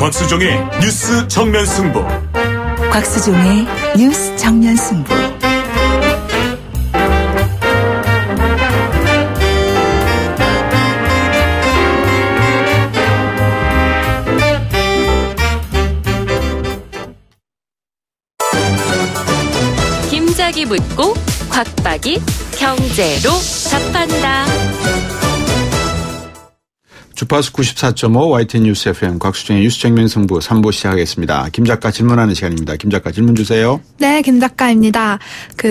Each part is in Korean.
곽수종의 뉴스 정면 승부. 곽수종의 뉴스 정면 승부. 김작이 묻고 곽박이 경제로 답한다. 주파수 94.5 YTN 뉴스 FM 곽수정의 뉴스 정면 승부 3부 시작하겠습니다. 김 작가 질문하는 시간입니다. 김 작가 질문 주세요. 네, 김 작가입니다.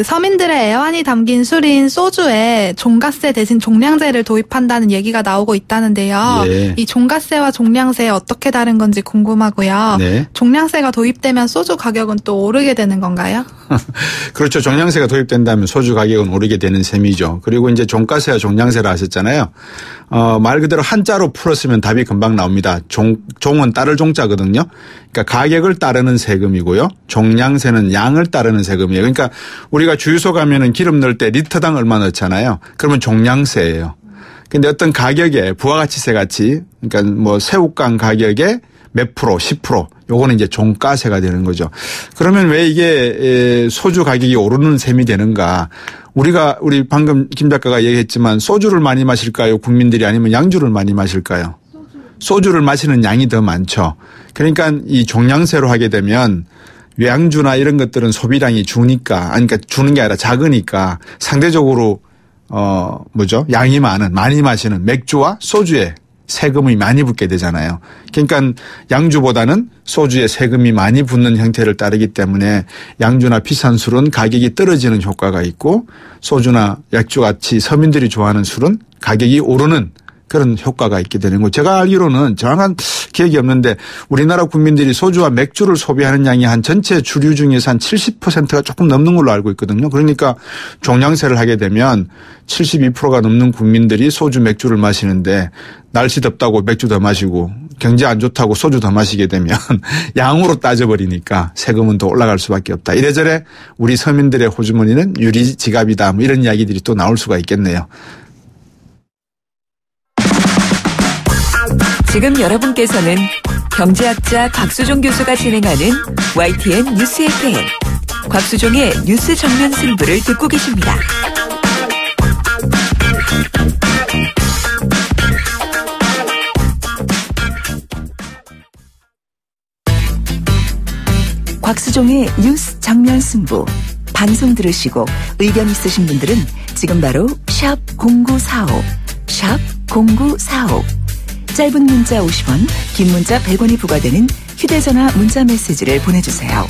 서민들의 애환이 담긴 술인 소주에 종가세 대신 종량세를 도입한다는 얘기가 나오고 있다는데요. 예. 이 종가세와 종량세 어떻게 다른 건지 궁금하고요. 네. 종량세가 도입되면 소주 가격은 또 오르게 되는 건가요? 그렇죠. 종량세가 도입된다면 소주 가격은 오르게 되는 셈이죠. 그리고 이제 종가세와 종량세라 하셨잖아요. 말 그대로 한자로 풀었으면 답이 금방 나옵니다. 종은 따를 종자거든요. 그러니까 가격을 따르는 세금이고요. 종량세는 양을 따르는 세금이에요. 그러니까 우리가 주유소 가면은 기름 넣을 때 리터당 얼마 넣잖아요. 그러면 종량세예요. 근데 어떤 가격에 부가가치세 같이 그러니까 뭐 새우깡 가격에 몇 프로, 10%. 요거는 이제 종가세가 되는 거죠. 그러면 왜 이게 소주 가격이 오르는 셈이 되는가? 우리 방금 김 작가가 얘기했지만 소주를 많이 마실까요? 국민들이 아니면 양주를 많이 마실까요? 소주를 마시는 양이 더 많죠. 그러니까 이 종량세로 하게 되면 양주나 이런 것들은 소비량이 주니까, 아니 그러니까 주는 게 아니라 작으니까 상대적으로 양이 많이 마시는 맥주와 소주에 세금이 많이 붙게 되잖아요. 그러니까 양주보다는 소주에 세금이 많이 붙는 형태를 따르기 때문에 양주나 비싼 술은 가격이 떨어지는 효과가 있고 소주나 약주같이 서민들이 좋아하는 술은 가격이 오르는 그런 효과가 있게 되는 거죠. 제가 알기로는 정확한 기억이 없는데 우리나라 국민들이 소주와 맥주를 소비하는 양이 한 전체 주류 중에서 한 70%가 조금 넘는 걸로 알고 있거든요. 그러니까 종량세를 하게 되면 72%가 넘는 국민들이 소주, 맥주를 마시는데 날씨 덥다고 맥주 더 마시고 경제 안 좋다고 소주 더 마시게 되면 양으로 따져버리니까 세금은 더 올라갈 수밖에 없다. 이래저래 우리 서민들의 호주머니는 유리 지갑이다. 뭐 이런 이야기들이 또 나올 수가 있겠네요. 지금 여러분께서는 경제학자 곽수종 교수가 진행하는 YTN 뉴스 FM 곽수종의 뉴스 정면 승부를 듣고 계십니다. 곽수종의 뉴스 정면 승부 방송 들으시고 의견 있으신 분들은 지금 바로 샵 0945 샵 0945 짧은 문자 50원, 긴 문자 100원이 부과되는 휴대전화 문자 메시지를 보내주세요.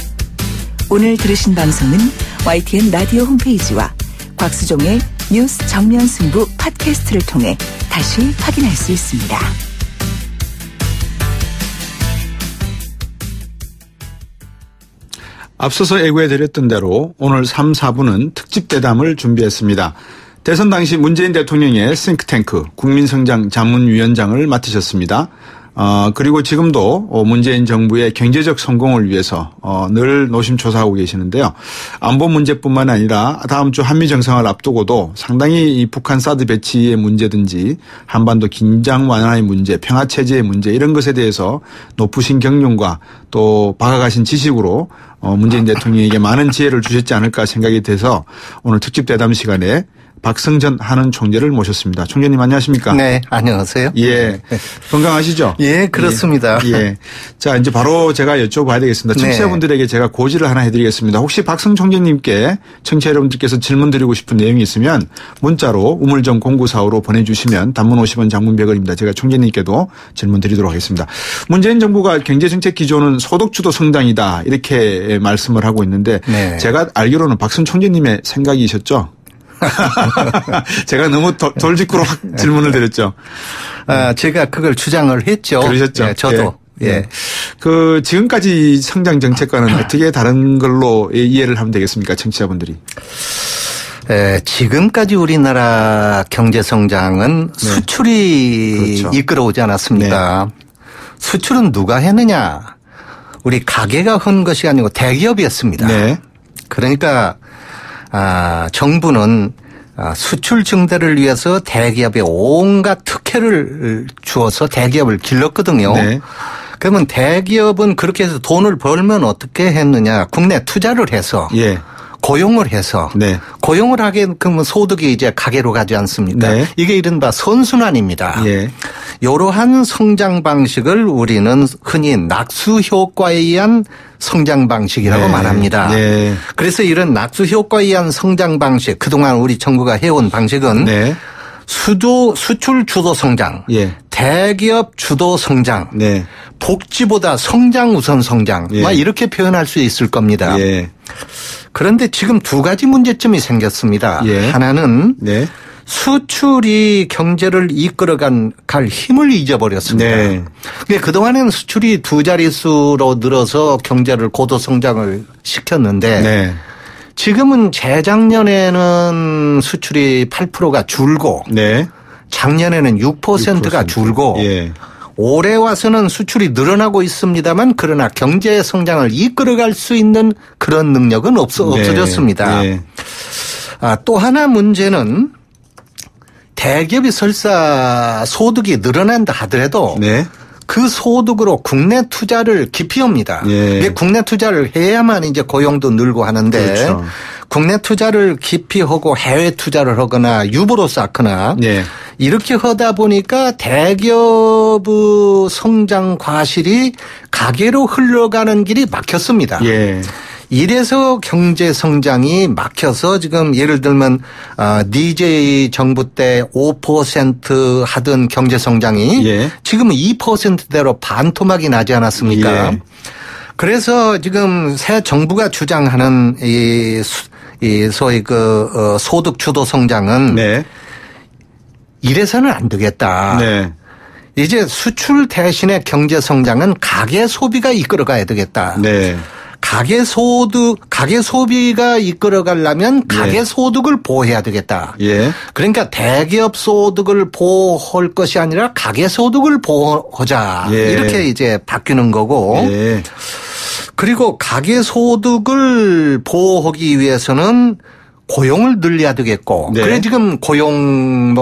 오늘 들으신 방송은 YTN 라디오 홈페이지와 곽수종의 뉴스 정면 승부 팟캐스트를 통해 다시 확인할 수 있습니다. 앞서서 예고해드렸던 대로 오늘 3, 4부는 특집 대담을 준비했습니다. 대선 당시 문재인 대통령의 싱크탱크 국민성장 자문위원장을 맡으셨습니다. 그리고 지금도 문재인 정부의 경제적 성공을 위해서 늘 노심초사하고 계시는데요. 안보 문제뿐만 아니라 다음 주 한미 정상을 앞두고도 상당히 이 북한 사드 배치의 문제든지 한반도 긴장 완화의 문제, 평화체제의 문제 이런 것에 대해서 높으신 경륜과 또 박아가신 지식으로 문재인 대통령에게 많은 지혜를 주셨지 않을까 생각이 돼서 오늘 특집 대담 시간에 박성전 한은 총재를 모셨습니다. 총재님 안녕하십니까? 네, 안녕하세요. 예, 건강하시죠? 예, 그렇습니다. 예. 자, 이제 바로 제가 여쭤봐야 되겠습니다. 청취자분들에게 제가 고지를 하나 해드리겠습니다. 혹시 박성 총재님께 청취자 여러분들께서 질문 드리고 싶은 내용이 있으면 문자로 우물정 0945로 보내주시면 단문 50원 장문 100원입니다. 제가 총재님께도 질문 드리도록 하겠습니다. 문재인 정부가 경제정책 기조는 소득주도 성장이다 이렇게 말씀을 하고 있는데 네. 제가 알기로는 박성 총재님의 생각이셨죠? 제가 너무 돌직구로 확 질문을 드렸죠. 제가 그걸 주장을 했죠. 그러셨죠. 예, 저도. 예. 예. 지금까지 성장 정책과는 어떻게 다른 걸로 이해를 하면 되겠습니까? 청취자분들이. 지금까지 우리나라 경제 성장은 수출이 그렇죠. 이끌어오지 않았습니다. 네. 수출은 누가 했느냐? 우리 가게가 한 것이 아니고 대기업이었습니다. 네. 그러니까 정부는 수출 증대를 위해서 대기업에 온갖 특혜를 주어서 대기업을 길렀거든요. 네. 그러면 대기업은 그렇게 해서 돈을 벌면 어떻게 했느냐. 국내 투자를 해서. 예. 고용을 해서. 네. 고용을 하게 그러면 소득이 이제 가계로 가지 않습니까? 네. 이게 이른바 선순환입니다. 예. 이러한 성장 방식을 우리는 흔히 낙수 효과에 의한 성장 방식이라고 네. 말합니다. 네. 그래서 이런 낙수 효과에 의한 성장 방식, 그동안 우리 정부가 해온 방식은 네. 수출 주도 성장, 예. 대기업 주도 성장, 네. 복지보다 성장 우선 성장, 예. 막 이렇게 표현할 수 있을 겁니다. 예. 그런데 지금 두 가지 문제점이 생겼습니다. 예. 하나는 네. 수출이 경제를 갈 힘을 잊어버렸습니다. 네. 근데 그동안에는 수출이 두 자릿수로 늘어서 경제를 고도 성장을 시켰는데 네. 지금은 재작년에는 수출이 8%가 줄고 네. 작년에는 6%가 줄고 예. 올해 와서는 수출이 늘어나고 있습니다만 그러나 경제 성장을 이끌어갈 수 있는 그런 능력은 없어졌습니다. 네. 또 하나 문제는 대기업이 설사 소득이 늘어난다 하더라도 네. 그 소득으로 국내 투자를 기피 합니다. 예. 이게 국내 투자를 해야만 이제 고용도 늘고 하는데 그렇죠. 국내 투자를 기피 하고 해외 투자를 하거나 유보로 쌓거나 예. 이렇게 하다 보니까 대기업의 성장 과실이 가계로 흘러가는 길이 막혔습니다. 예. 이래서 경제 성장이 막혀서 지금 예를 들면 DJ 정부 때 5% 하던 경제 성장이 예. 지금은 2%대로 반토막이 나지 않았습니까? 예. 그래서 지금 새 정부가 주장하는 이 소위 소득 주도 성장은 네. 이래서는 안 되겠다. 네. 이제 수출 대신에 경제 성장은 가계 소비가 이끌어가야 되겠다. 네. 가계 소비가 이끌어가려면 가계 소득을 보호해야 되겠다. 예. 그러니까 대기업 소득을 보호할 것이 아니라 가계 소득을 보호하자. 예. 이렇게 이제 바뀌는 거고. 예. 그리고 가계 소득을 보호하기 위해서는 고용을 늘려야 되겠고. 네. 그래 지금 고용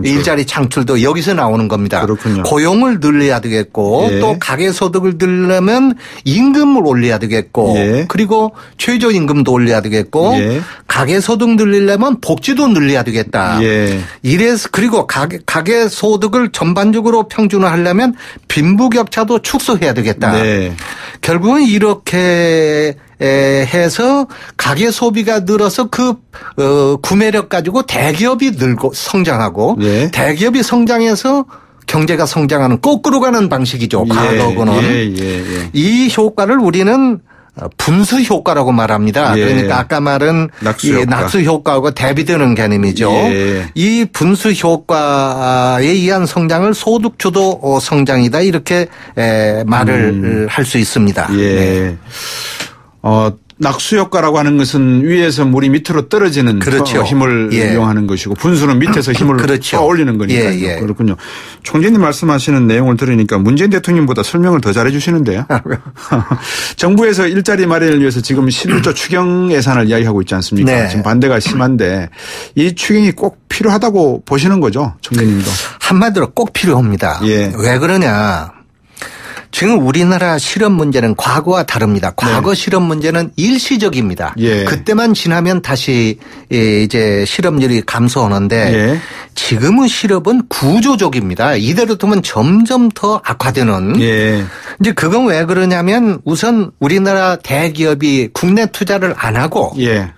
일자리 창출도 여기서 나오는 겁니다. 그렇군요. 고용을 늘려야 되겠고 예. 또 가계 소득을 늘려면 임금을 올려야 되겠고 예. 그리고 최저임금도 올려야 되겠고 예. 가계 소득 늘리려면 복지도 늘려야 되겠다. 예. 이래서 그리고 가계 소득을 전반적으로 평준화하려면 빈부격차도 축소해야 되겠다. 네. 결국은 이렇게 해서 가계 소비가 늘어서 구매력 가지고 대기업이 늘고 성장하고 예. 대기업이 성장해서 경제가 성장하는 거꾸로 가는 방식이죠. 과거하고는. 예. 이 효과를 우리는 분수 효과라고 말합니다. 예. 그러니까 아까 말은 낙수 효과하고 대비되는 개념이죠. 예. 이 분수 효과에 의한 성장을 소득 주도 성장이다 이렇게 말을 할 수 있습니다. 예. 네. 낙수 효과라고 하는 것은 위에서 물이 밑으로 떨어지는 그렇죠. 힘을 예. 이용하는 것이고 분수는 밑에서 힘을 그렇죠. 올리는 거니까요. 예. 그렇군요. 총재님 말씀하시는 내용을 들으니까 문재인 대통령보다 설명을 더 잘해 주시는데요. 정부에서 일자리 마련을 위해서 지금 11조 추경 예산을 이야기하고 있지 않습니까? 네. 지금 반대가 심한데 이 추경이 꼭 필요하다고 보시는 거죠? 총재님도. 한마디로 꼭 필요합니다. 예. 왜 그러냐. 지금 우리나라 실업 문제는 과거와 다릅니다. 과거 실업 문제는 일시적입니다. 예. 그때만 지나면 다시 이제 실업률이 감소하는데 예. 지금은 실업은 구조적입니다. 이대로 두면 점점 더 악화되는. 예. 이제 그건 왜 그러냐면 우선 우리나라 대기업이 국내 투자를 안 하고 예.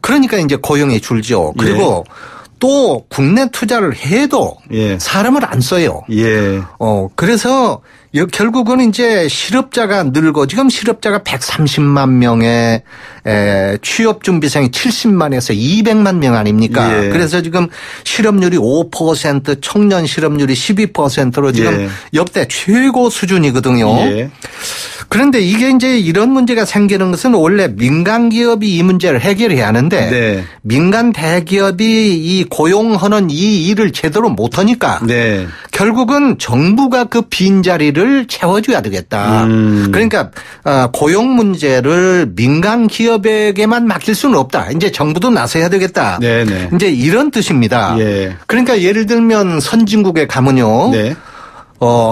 그러니까 이제 고용이 줄죠. 그리고 또 국내 투자를 해도 예. 사람을 안 써요. 예. 그래서 결국은 이제 실업자가 늘고 지금 실업자가 130만 명에 취업 준비생이 70만에서 200만 명 아닙니까? 예. 그래서 지금 실업률이 5%, 청년 실업률이 12%로 지금 예. 역대 최고 수준이거든요. 예. 그런데 이게 이제 이런 문제가 생기는 것은 원래 민간 기업이 이 문제를 해결해야 하는데 네. 민간 대기업이 이 고용하는 이 일을 제대로 못하니까 네. 결국은 정부가 그 빈자리를 채워줘야 되겠다. 그러니까 고용 문제를 민간 기업에게만 맡길 수는 없다. 이제 정부도 나서야 되겠다. 네네. 이제 이런 뜻입니다. 예. 그러니까 예를 들면 선진국에 가면요. 네.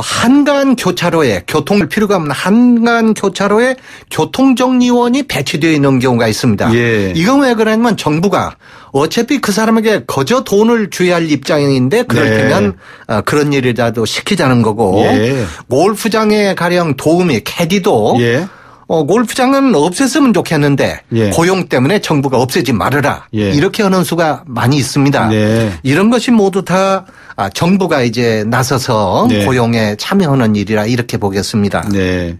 한간 교차로에 교통을 필요가 없는 한간 교차로에 교통정리원이 배치되어 있는 경우가 있습니다. 예. 이건 왜 그러냐면 정부가 어차피 그 사람에게 거저 돈을 줘야 할 입장인데 그럴 네. 때면 그런 일이라도 시키자는 거고 예. 골프장에 가령 도우미 캐디도 예. 골프장은 없앴으면 좋겠는데 예. 고용 때문에 정부가 없애지 말아라. 예. 이렇게 하는 수가 많이 있습니다. 네. 이런 것이 모두 다 정부가 이제 나서서 네. 고용에 참여하는 일이라 이렇게 보겠습니다. 네.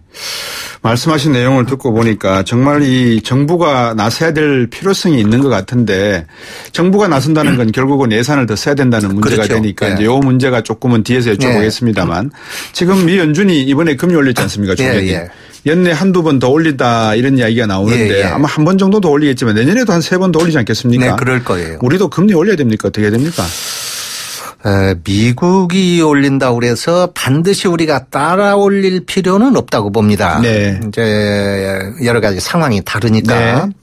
말씀하신 내용을 듣고 보니까 정말 이 정부가 나서야 될 필요성이 있는 것 같은데 정부가 나선다는 건 결국은 예산을 더 써야 된다는 문제가 그렇죠. 되니까 네. 이제 이 문제가 조금은 뒤에서 여쭤보겠습니다만 지금 미 연준이 이번에 금리 올렸지 않습니까? 조정이. 예. 연내 한두 번 더 올린다 이런 이야기가 나오는데 예. 아마 한 번 정도 더 올리겠지만 내년에도 한 3번 더 올리지 않겠습니까? 네, 그럴 거예요. 우리도 금리 올려야 됩니까? 어떻게 해야 됩니까? 미국이 올린다고 그래서 반드시 우리가 따라 올릴 필요는 없다고 봅니다. 네. 이제 여러 가지 상황이 다르니까. 네.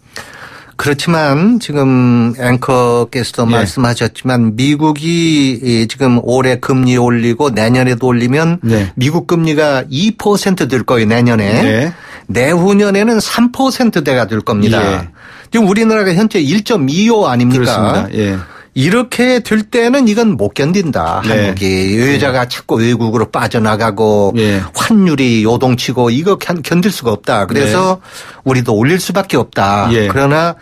그렇지만 지금 앵커께서도 예. 말씀하셨지만 미국이 지금 올해 금리 올리고 내년에도 올리면 네. 미국 금리가 2% 될 거예요, 내년에. 네. 내후년에는 3%대가 될 겁니다. 예. 지금 우리나라가 현재 1.25 아닙니까? 그렇습니다. 예. 이렇게 될 때는 이건 못 견딘다. 네. 한국이 여자가 자꾸 외국으로 빠져나가고 예. 환율이 요동치고 이거 견딜 수가 없다. 그래서 우리도 올릴 수밖에 없다. 예. 그러나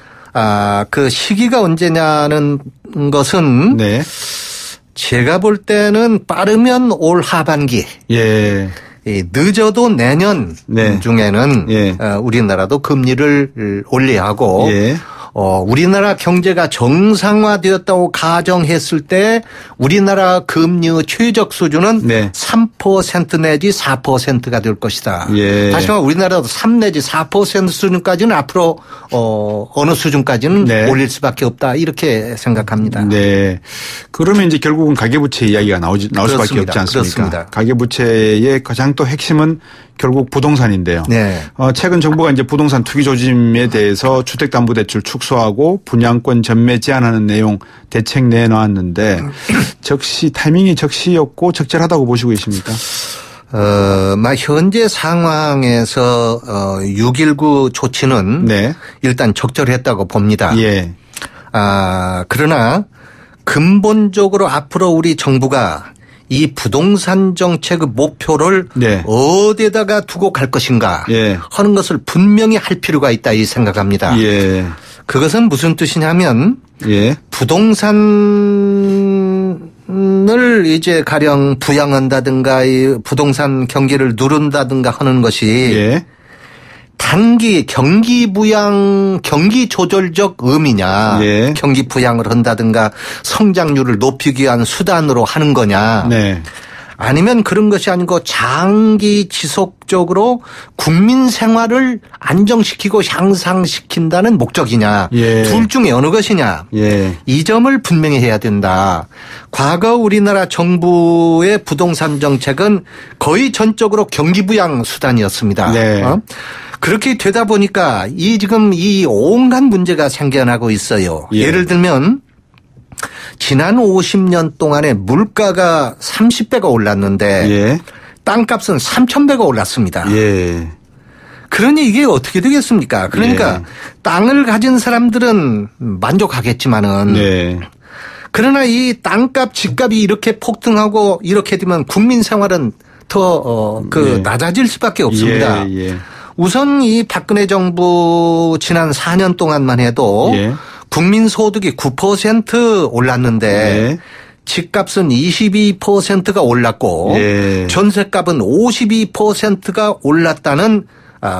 그 시기가 언제냐는 것은 네. 제가 볼 때는 빠르면 올 하반기. 예. 늦어도 내년 네. 중에는 예. 우리나라도 금리를 올려야 하고 예. 우리나라 경제가 정상화되었다고 가정했을 때 우리나라 금리의 최적 수준은 네. 3% 내지 4%가 될 것이다. 예. 다시 말해 우리나라도 3 내지 4% 수준까지는 앞으로 어느 수준까지는 네. 올릴 수밖에 없다. 이렇게 생각합니다. 네. 그러면 이제 결국은 가계부채 이야기가 나올 수밖에 그렇습니다. 없지 않습니까? 그렇습니다. 가계부채의 가장 또 핵심은 결국 부동산인데요. 네. 최근 정부가 이제 부동산 투기 조짐에 대해서 주택담보대출 축소하고 분양권 전매 제한하는 내용 대책 내놓았는데 적시 타이밍이 적시였고 적절하다고 보시고 계십니까? 현재 상황에서 6.19 조치는 네. 일단 적절했다고 봅니다. 예. 그러나 근본적으로 앞으로 우리 정부가 이 부동산 정책의 목표를 네. 어디에다가 두고 갈 것인가 예. 하는 것을 분명히 할 필요가 있다 이 생각합니다. 예. 그것은 무슨 뜻이냐면 예. 부동산을 이제 가령 부양한다든가 이 부동산 경기를 누른다든가 하는 것이 예. 단기 경기 부양, 경기 조절적 의미냐, 예. 경기 부양을 한다든가 성장률을 높이기 위한 수단으로 하는 거냐, 네. 아니면 그런 것이 아니고 장기 지속적으로 국민 생활을 안정시키고 향상시킨다는 목적이냐, 예. 둘 중에 어느 것이냐, 예. 이 점을 분명히 해야 된다. 과거 우리나라 정부의 부동산 정책은 거의 전적으로 경기 부양 수단이었습니다. 네. 그렇게 되다 보니까 지금 이 온갖 문제가 생겨나고 있어요. 예. 예를 들면 지난 50년 동안에 물가가 30배가 올랐는데 예. 땅값은 3,000배가 올랐습니다. 예. 그러니 이게 어떻게 되겠습니까? 그러니까 예. 땅을 가진 사람들은 만족하겠지만은 네. 그러나 이 땅값, 집값이 이렇게 폭등하고 이렇게 되면 국민 생활은 더 예. 낮아질 수밖에 없습니다. 예. 예. 우선 이 박근혜 정부 지난 4년 동안만 해도 예. 국민 소득이 9% 올랐는데 예. 집값은 22%가 올랐고 예. 전세값은 52%가 올랐다는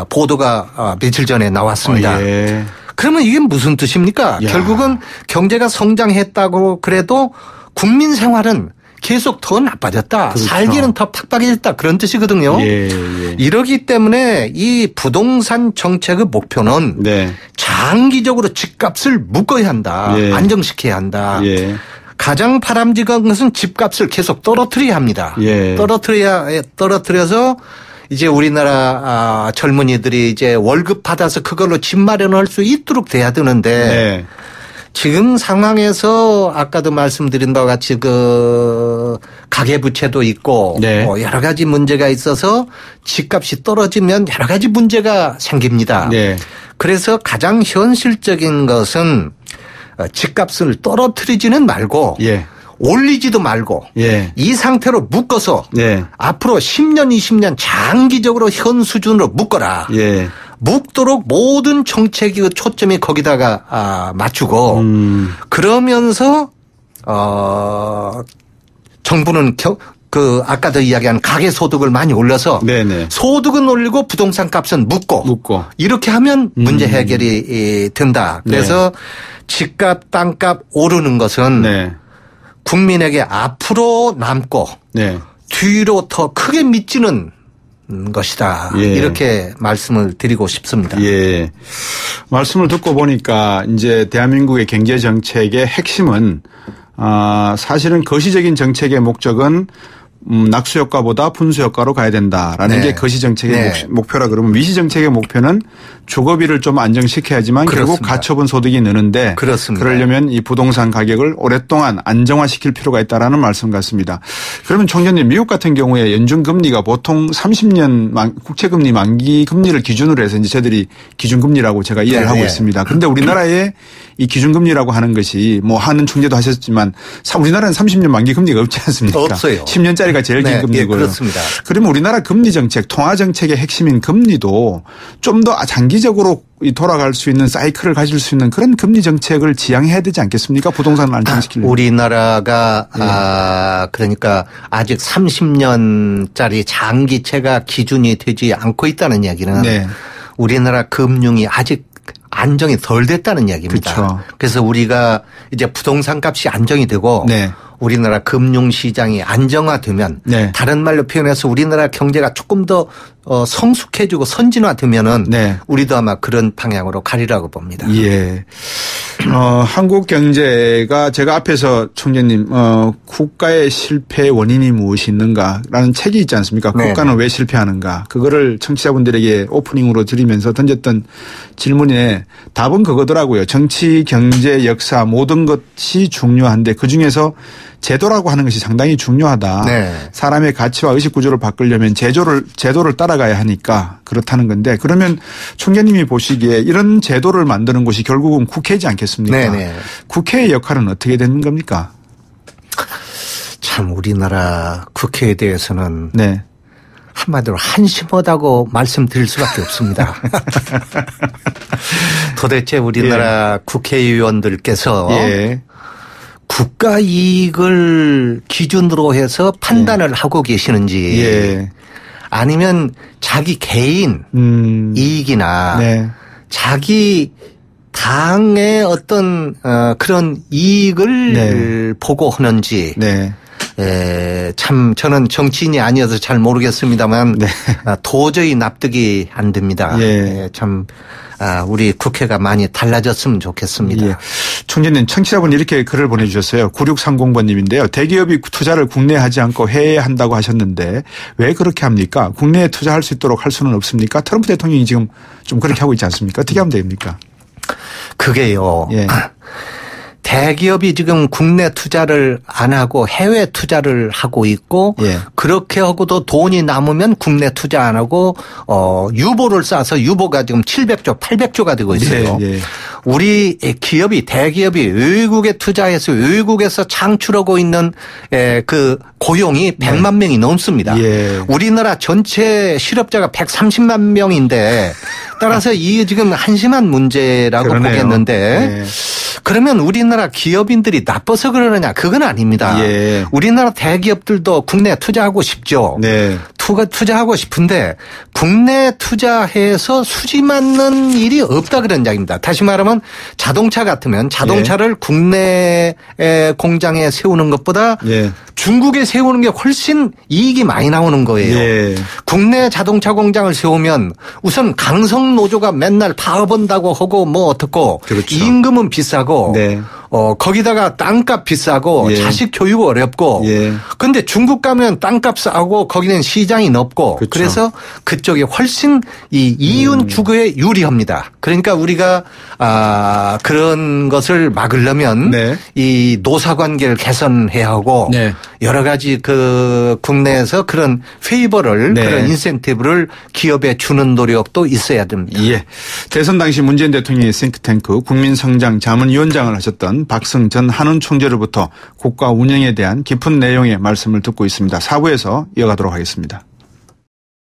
보도가 며칠 전에 나왔습니다. 예. 그러면 이게 무슨 뜻입니까? 야. 결국은 경제가 성장했다고 그래도 국민 생활은 계속 더 나빠졌다. 그렇죠. 살기는 더 팍팍해졌다. 그런 뜻이거든요. 예. 예. 이러기 때문에 이 부동산 정책의 목표는 네. 장기적으로 집값을 묶어야 한다. 예. 안정시켜야 한다. 예. 가장 바람직한 것은 집값을 계속 떨어뜨려야 합니다. 예. 떨어뜨려서 이제 우리나라 젊은이들이 이제 월급 받아서 그걸로 집 마련할 수 있도록 돼야 되는데 네. 지금 상황에서 아까도 말씀드린 바와 같이 그 가계부채도 있고 네. 여러 가지 문제가 있어서 집값이 떨어지면 여러 가지 문제가 생깁니다. 네. 그래서 가장 현실적인 것은 집값을 떨어뜨리지는 말고 예. 올리지도 말고 예. 이 상태로 묶어서 예. 앞으로 10년, 20년 장기적으로 현 수준으로 묶어라. 예. 묶도록 모든 정책의 초점이 거기다가 맞추고 그러면서 정부는 그 아까도 이야기한 가계 소득을 많이 올려서 네네. 소득은 올리고 부동산 값은 묶고 이렇게 하면 문제 해결이 된다. 그래서 네. 집값, 땅값 오르는 것은 네. 국민에게 앞으로 남고 네. 뒤로 더 크게 미치는 것이다. 예. 이렇게 말씀을 드리고 싶습니다. 예. 말씀을 듣고 보니까 이제 대한민국의 경제 정책의 핵심은 사실은 거시적인 정책의 목적은 낙수 효과보다 분수 효과로 가야 된다라는 네. 게 거시 정책의 네. 목표라 그러면 미시 정책의 목표는 주거비를 좀 안정시켜야지만 그렇습니다. 결국 가처분 소득이 느는데 그렇습니다. 그러려면 이 부동산 가격을 오랫동안 안정화시킬 필요가 있다라는 말씀 같습니다. 그러면 총장님 미국 같은 경우에 연준 금리가 보통 30년 국채금리 만기 금리를 기준으로 해서 이제 저희들이 기준금리라고 제가 이해를 네. 하고 있습니다. 그런데 우리나라에 이 기준금리라고 하는 것이 뭐 하는 총재도 하셨지만 우리나라는 30년 만기 금리가 없지 않습니까? 없어요. 10년짜리가 제일 긴 네, 금리고요. 예, 그렇습니다. 그러면 우리나라 금리 정책, 통화 정책의 핵심인 금리도 좀 더 장기적으로 돌아갈 수 있는 사이클을 가질 수 있는 그런 금리 정책을 지향해야 되지 않겠습니까? 부동산을 안정시키려면. 우리나라가 예. 그러니까 아직 30년짜리 장기채가 기준이 되지 않고 있다는 이야기는 네. 우리나라 금융이 아직 안정이 덜 됐다는 이야기입니다. 그렇죠. 그래서 우리가 이제 부동산 값이 안정이 되고 네. 우리나라 금융시장이 안정화되면 네. 다른 말로 표현해서 우리나라 경제가 조금 더 성숙해지고 선진화되면은 네. 우리도 아마 그런 방향으로 가리라고 봅니다. 예. 한국 경제가 제가 앞에서 총재님 국가의 실패의 원인이 무엇이 있는가라는 책이 있지 않습니까? 네. 국가는 왜 실패하는가? 그거를 청취자분들에게 오프닝으로 드리면서 던졌던 질문에 답은 그거더라고요. 정치, 경제, 역사 모든 것이 중요한데 그중에서 제도라고 하는 것이 상당히 중요하다. 네. 사람의 가치와 의식 구조를 바꾸려면 제도를 따라가야 하니까 그렇다는 건데 그러면 총재님이 보시기에 이런 제도를 만드는 곳이 결국은 국회이지 않겠습니까? 네네. 국회의 역할은 어떻게 되는 겁니까? 참 우리나라 국회에 대해서는 네. 한마디로 한심하다고 말씀드릴 수밖에 없습니다. 도대체 우리나라 예. 국회의원들께서 예. 국가 이익을 기준으로 해서 판단을 하고 계시는지 예. 아니면 자기 개인 이익이나 네. 자기 당의 어떤 그런 이익을 네. 보고 하는지 네. 참 저는 정치인이 아니어서 잘 모르겠습니다만 네. 도저히 납득이 안 됩니다. 예. 참 우리 국회가 많이 달라졌으면 좋겠습니다. 예. 총재님 청취자분이 이렇게 글을 보내주셨어요. 9630번님인데요. 대기업이 투자를 국내에 하지 않고 해외에 한다고 하셨는데 왜 그렇게 합니까? 국내에 투자할 수 있도록 할 수는 없습니까? 트럼프 대통령이 지금 좀 그렇게 하고 있지 않습니까? 어떻게 하면 됩니까? 그게요. 예. 대기업이 지금 국내 투자를 안 하고 해외 투자를 하고 있고 예. 그렇게 하고도 돈이 남으면 국내 투자 안 하고 유보를 싸서 유보가 지금 700조 800조가 되고 있어요. 예. 예. 우리 기업이 대기업이 외국에 투자해서 외국에서 창출하고 있는 그 고용이 100만 명이 넘습니다. 예. 우리나라 전체 실업자가 130만 명인데 따라서 이게 지금 한심한 문제라고 그러네요. 보겠는데 예. 그러면 우리나라 기업인들이 나빠서 그러느냐? 그건 아닙니다. 예. 우리나라 대기업들도 국내에 투자하고 싶죠. 네. 투자하고 싶은데 국내 투자해서 수지 맞는 일이 없다 그런 이야기입니다. 다시 말하면 자동차 같으면 자동차를 예. 국내 공장에 세우는 것보다 예. 중국에 세우는 게 훨씬 이익이 많이 나오는 거예요. 예. 국내 자동차 공장을 세우면 우선 강성 노조가 맨날 파업한다고 하고 뭐 어떻고 그렇죠. 임금은 비싸고 네. 거기다가 땅값 비싸고 예. 자식 교육 어렵고 그런데 중국 가면 땅값 싸고 거기는 시장이 넓고 그렇죠. 그래서 그쪽이 훨씬 이 이윤 추구에 유리합니다. 그러니까 우리가 그런 것을 막으려면 네. 이 노사 관계를 개선해야 하고 네. 여러 가지 그 국내에서 그런 페이버를 네. 그런 인센티브를 기업에 주는 노력도 있어야 됩니다. 예. 대선 당시 문재인 대통령의 싱크탱크 국민성장 자문위원장을 하셨던 박승 전 한은 총재로부터 국가 운영에 대한 깊은 내용의 말씀을 듣고 있습니다. 4부에서 이어가도록 하겠습니다.